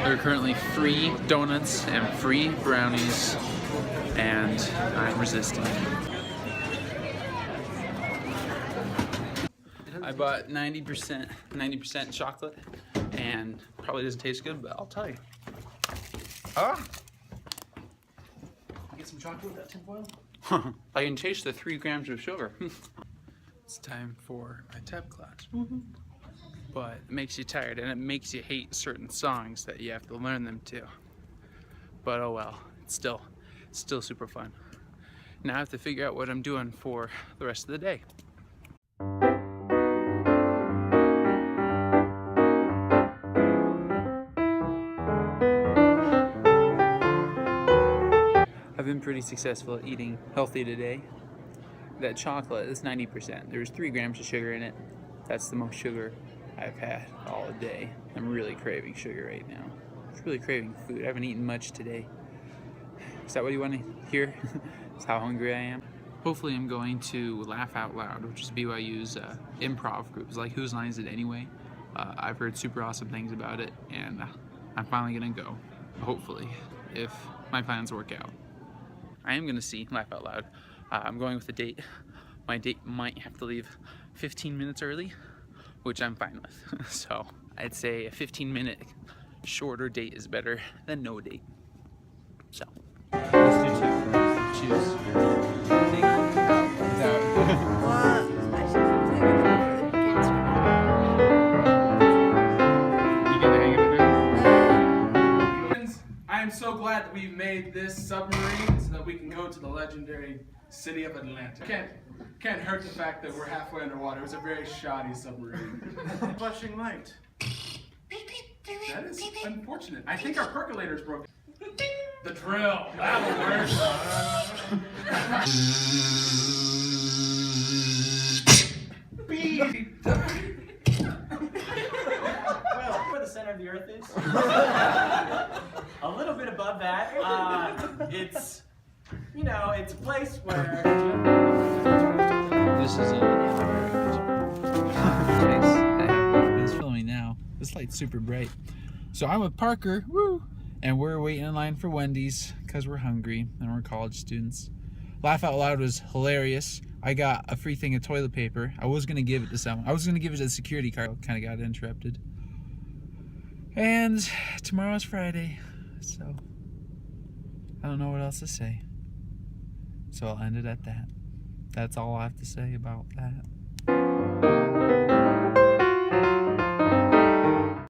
There are currently free donuts and free brownies, and I'm resisting. I bought 90% chocolate, and probably doesn't taste good, but I'll tell you. Ah! Get some chocolate with that tinfoil? I can taste the 3 grams of sugar. It's time for my tap class. But it makes you tired, and it makes you hate certain songs that you have to learn them to. But oh well, it's still super fun. Now I have to figure out what I'm doing for the rest of the day. I've been pretty successful at eating healthy today. That chocolate is 90%. There's 3 grams of sugar in it. That's the most sugar I've had all day. I'm really craving sugar right now. I'm really craving food. I haven't eaten much today. Is that what you want to hear? That's how hungry I am. Hopefully I'm going to Laugh Out Loud, which is BYU's improv group. It's like Whose Line Is It Anyway? I've heard super awesome things about it, and I'm finally gonna go. Hopefully, if my plans work out. I am gonna see Laugh Out Loud. I'm going with a date. My date might have to leave 15 minutes early, which I'm fine with. So I'd say a 15-minute shorter date is better than no date. So let's do 2 first. Choose. Take out. What? I should have played with it before the kids. You get the hang of it now? I am so glad that we've made this submarine so that we can go to the legendary city of Atlanta. Can't hurt the fact that we're halfway underwater. It was a very shoddy submarine. Flashing light. That is unfortunate. I think our percolator's broken. The drill. That'll work. Well, where the center of the earth is, a little bit above that, it's, you know, it's a place where... This is it's filming now. This light's super bright. So I'm with Parker, woo, and we're waiting in line for Wendy's because we're hungry and we're college students. Laugh Out Loud was hilarious. I got a free thing of toilet paper. I was gonna give it to someone. I was gonna give it to the security guard. Kind of got interrupted. And tomorrow's Friday, so I don't know what else to say. So I'll end it at that. That's all I have to say about that.